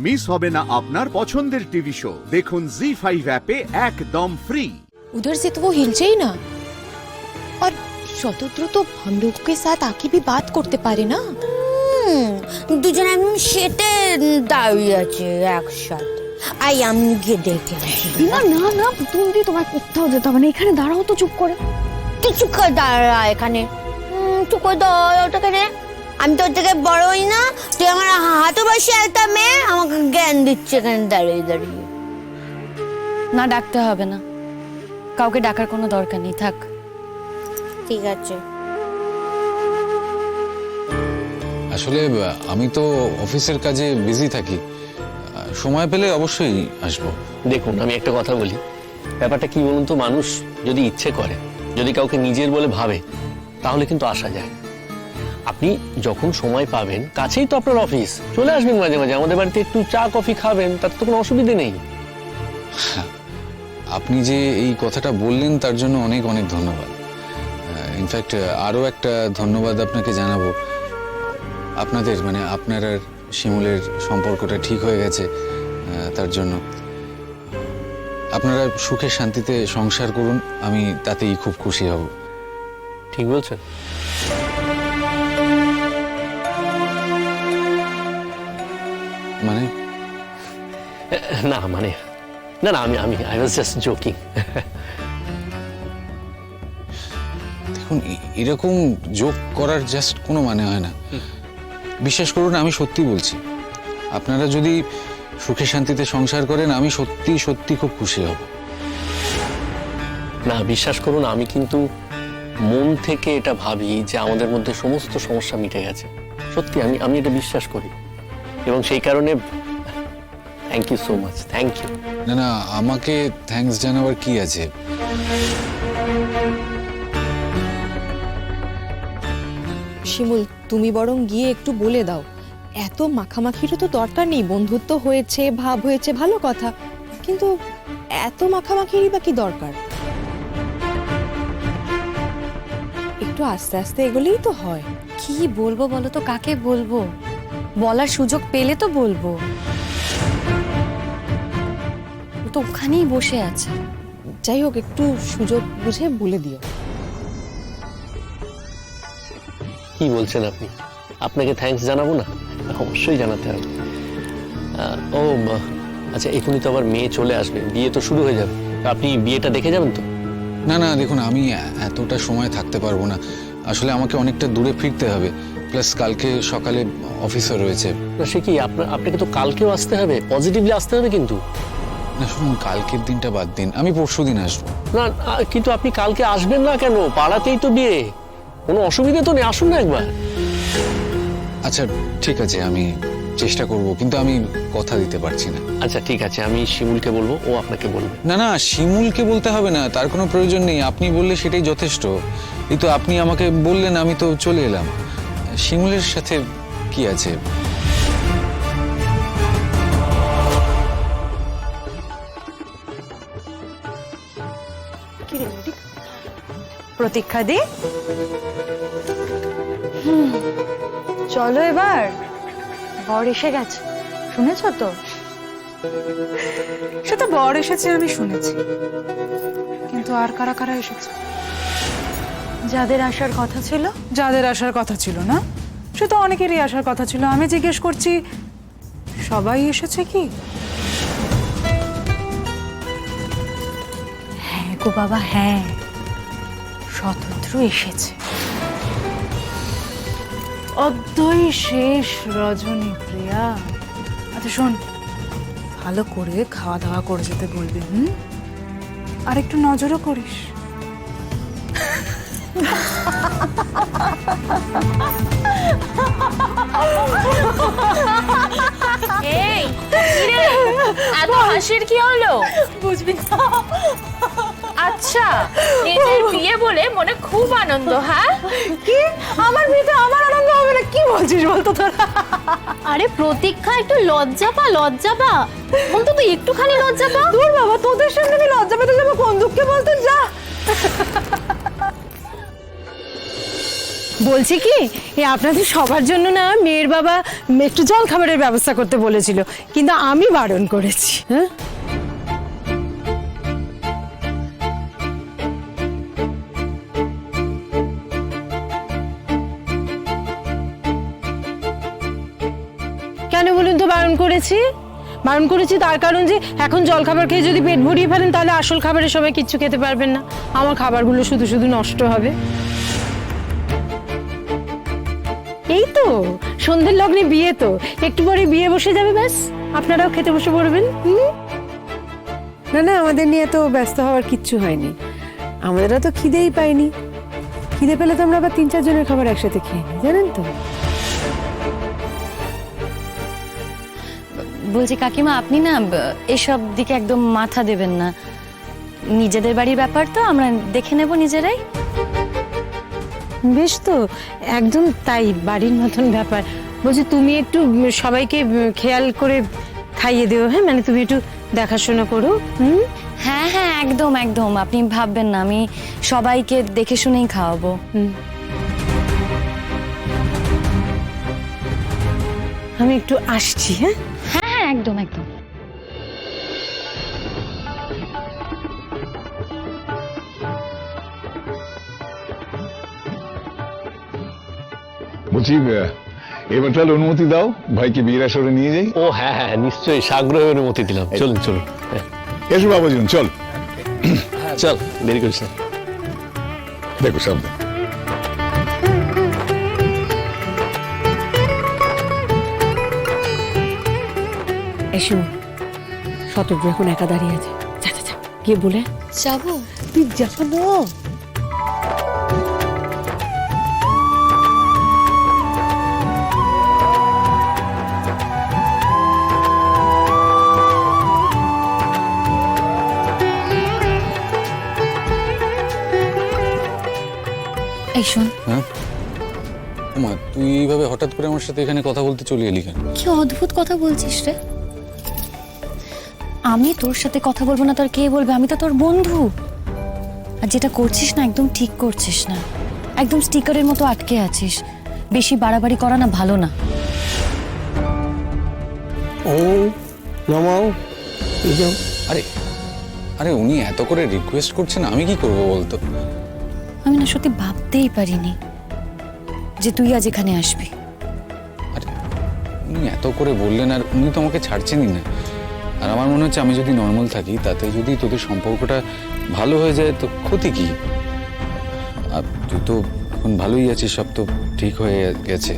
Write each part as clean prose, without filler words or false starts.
Miss হবে না আপনার পছন্দের টিভি শো। দেখুন জি5 অ্যাপে একদম फ्री। उधर से तो वो हिलचे ही ना, और शतद्रु तो हम लोगों के साथ आके भी बात करते पारे ना। দুজন একদম সেটে দাঁড়িয়ে আছে একসাথে। আই আমি গিয়ে দেখে আসি। না না না, তুমি তোমার কোথাও যেতে হবে না, এখানে দাঁড়াও তো চুপ করে। তুই চুপ করে দাঁড়া এখানে, চুপ করে দাঁড়া ওটাকে। আমি তোর থেকে বড় হই না? তুই আমার হাতে বসে একটা মেয়ে আমাকে জ্ঞান দিচ্ছে এখানে দাঁড়িয়ে দাঁড়িয়ে। না, ডাকতে হবে না, কাউকে ডাকার কোনো দরকার নেই, থাক। ঠিক আছে। আসলে আমি তো অফিসের কাজে বিজি থাকি, সময় পেলে অবশ্যই আসবো। দেখুন, আমি একটা কথা বলি, ব্যাপারটা কি বলুন তো, মানুষ যদি ইচ্ছে করে, যদি কাউকে নিজের বলে ভাবে, তাহলে কিন্তু আসা যায়। আপনি যখন সময় পাবেন, কাছেই তো আপনার অফিস, চলে আসবেন মাঝে মাঝে আমাদের বাড়িতে, একটু চা কফি খাবেন, তাতে তো কোনো অসুবিধে নেই। আপনি যে এই কথাটা বললেন তার জন্য অনেক অনেক ধন্যবাদ। ইনফ্যাক্ট আরও একটা ধন্যবাদ আপনাকে জানাবো। আপনাদের মানে আপনার আর শিমুলের সম্পর্কটা ঠিক হয়ে গেছে, তার জন্য। আপনারা সুখে শান্তিতে সংসার করুন, আমি তাতেই খুব খুশি হব। ঠিক বলছেন। মানে না মানে না না, আমি আমি আই ওয়াজ জাস্ট জোকিং। দেখুন, এরকম জোক করার জাস্ট কোনো মানে হয় না। বিশ্বাস করুন, আমি সত্যি বলছি, আপনারা যদি সুখে শান্তিতে সংসার করেন, আমি সত্যি সত্যি খুব খুশি হব। না, বিশ্বাস করুন, আমি কিন্তু মন থেকে এটা ভাবি যে আমাদের মধ্যে সমস্ত সমস্যা মিটে গেছে। সত্যি আমি আমি এটা বিশ্বাস করি, এবং সেই কারণে thank you so much. Thank you. না না, আমাকে থ্যাঙ্কস জানাবার কি আছে? শিমুল, তুমি বরং গিয়ে একটু বলে দাও, এত মাখামাখিরও তো দরকার নেই। বন্ধুত্ব হয়েছে, ভাব হয়েছে, ভালো কথা, কিন্তু এত মাখামাখিরই বা কি দরকার? একটু আস্তে আস্তে এগোলেই তো হয়। কি বলবো বলো তো, কাকে বলবো? বলার সুযোগ পেলে তো বলবো। ও তো ওখানেই বসে আছে। যাই হোক, একটু সুযোগ বুঝে বলে দিও। কি বলছেন আপনি? আপনাকে থ্যাঙ্কস জানাবো না? অবশ্যই জানাতে হবে। আচ্ছা, এখনই তো আবার মেয়ে চলে আসবে, বিয়ে তো শুরু হয়ে যাবে, আপনি বিয়েটা দেখে যাবেন তো? না না, দেখুন, আমি এতটা সময় থাকতে পারবো না। আসলে আমাকে অনেকটা দূরে ফিরতে হবে, প্লাস কালকে সকালে অফিসও রয়েছে। না, সে কি, আপনাকে তো কালকেও আসতে হবে, পজিটিভলি আসতে হবে কিন্তু। না শুনুন, কালকের দিনটা বাদ দিন, আমি পরশুদিন আসবো। না, কিন্তু আপনি কালকে আসবেন না কেন? পাড়াতেই তো বিয়ে, কোনো অসুবিধা তো নেই, আসুন না একবার। আচ্ছা ঠিক আছে, আমি চেষ্টা করব, কিন্তু আমি কথা দিতে পারছি না। আচ্ছা ঠিক আছে, আমি শিমুলকে বলবো, ও আপনাকে বলবে। না না, শিমুলকে বলতে হবে না, তার কোনো প্রয়োজন নেই। আপনি বললে সেটাই যথেষ্ট। এই তো আপনি আমাকে বললেন, আমি তো চলে এলাম। শিমুলের সাথে কি আছে? প্রতীক্ষা দি, চলো এবার, বর এসে গেছে, শুনেছ তো? সে তো বর এসেছে আমি শুনেছি, কিন্তু আর কারা কারা এসেছে? যাদের আসার কথা ছিল। যাদের আসার কথা ছিল না, সে তো অনেকেরই আসার কথা ছিল। আমি জিজ্ঞেস করছি, সবাই এসেছে কি? হ্যাঁ গো বাবা, হ্যাঁ, শতদ্রু এসেছে। অদ্বৈ শেষ রজনী প্রিয়া। আচ্ছা শোন, ভালো করে খাওয়া দাওয়া করে যেতে বলবি, আর একটু নজরও করিস। এই কিরে, এত হাসির কি হলো? বুঝবি না। আচ্ছা, নিজের বিয়ে বলে মনে খুব আনন্দ? হ্যাঁ, কি আমার বিয়েতে আমার আনন্দ হবে না? কি বলছিস বলতো তোরা? আরে প্রতীক্ষা, একটু লজ্জা পা, লজ্জা পা, অন্তত একটুখানি লজ্জা পা। তোর বাবা, তোদের সামনে আমি লজ্জা পেতে যাবো কোন দুঃখে বলতো? যা। বলছি কি আপনাদের সবার জন্য না মেয়ের বাবা একটু জল খাবারের ব্যবস্থা করতে বলেছিল, কিন্তু আমি বারণ করেছি। হ্যাঁ, কেন বলুন তো বারণ করেছি? বারণ করেছি তার কারণ যে এখন জল খাবার খেয়ে যদি পেট ভরিয়ে ফেলেন তাহলে আসল খাবারের সময় কিচ্ছু খেতে পারবেন না, আমার খাবারগুলো শুধু শুধু নষ্ট হবে। এই তো সন্ধ্যের লগ্নে বিয়ে, তো একটু পরে বিয়ে বসে যাবে, ব্যাস আপনারাও খেতে বসে পড়বেন। না না, আমাদের নিয়ে তো ব্যস্ত হওয়ার কিচ্ছু হয়নি, আমাদেরও তো খিদেই পাইনি। খিদে পেলে তো আমরা আবার 3-4 জনের খাবার একসাথে খেয়ে নিই, জানেন তো। বলছি কাকিমা, আপনি না এসব দিকে একদম মাথা দেবেন না। নিজেদের বাড়ির ব্যাপার তো আমরা দেখে নেব নিজেরাই। বেশ, তো একদম তাই, বাড়ির মতন ব্যাপার। বলছি তুমি একটু সবাইকে খেয়াল করে খাইয়ে দিও। হ্যাঁ, মানে তুমি একটু দেখাশোনা করো। হ্যাঁ হ্যাঁ, একদম একদম, আপনি ভাববেন না, আমি সবাইকে দেখে শুনেই খাওয়াবো। আমি একটু আসছি। হ্যাঁ হ্যাঁ হ্যাঁ, একদম একদম। বলছি এবার তাহলে অনুমতি দাও, ভাইকে বিয়ের আসরে নিয়ে যাই। ও হ্যাঁ হ্যাঁ, নিশ্চয়ই, সাগ্রহে অনুমতি দিলাম। চলুন চলুন। হ্যাঁ, এসো বাবাজন, চল। চল, দেরি করিস না। দেখো সামনে। এসো, শতদ্র এখন একা দাঁড়িয়ে আছে, যা যা যা গিয়ে বলে যাবো? তুই যাবো না। এই শোন, হ্যাঁ মা, তুই এইভাবে হঠাৎ করে আমার সাথে এখানে কথা বলতে চলে এলি কেন? কি অদ্ভুত কথা বলছিস রে। আমি তোর সাথে কথা বলবো না তোর কে বলবে? আমি তো তোর বন্ধু। আর যেটা করছিস না, একদম ঠিক করছিস না, একদম স্টিকারের মতো আটকে আছিস। বেশি বাড়াবাড়ি করা না ভালো না। ও নামাও, এই যাও। আরে আরে উনি এত করে রিকোয়েস্ট করছেন, আমি কি করব বলতো? আমি না সত্যি ভাবতেই পারিনি যে তুই আজ এখানে আসবি। আরে উনি এত করে বললেন, আর উনি তো আমাকে ছাড়ছেনই না। আর আমার মনে হচ্ছে আমি যদি নর্মাল থাকি, তাতে যদি তোদের সম্পর্কটা ভালো হয়ে যায় তো ক্ষতি কি? আর তুই তো এখন ভালোই আছিস, সব তো ঠিক হয়ে গেছে।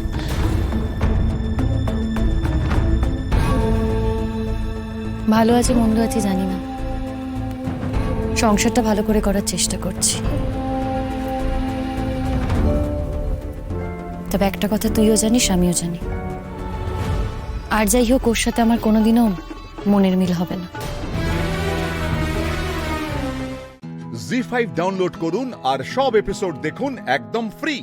ভালো আছে মন্দ আছে জানি না, সংসারটা ভালো করে করার চেষ্টা করছি। তবে একটা কথা তুইও জানিস, আমিও জানি, আর যাই হোক ওর সাথে আমার কোনোদিনও মনের মিল হবে না। জি5 ডাউনলোড করুন আর সব এপিসোড দেখুন একদম ফ্রি।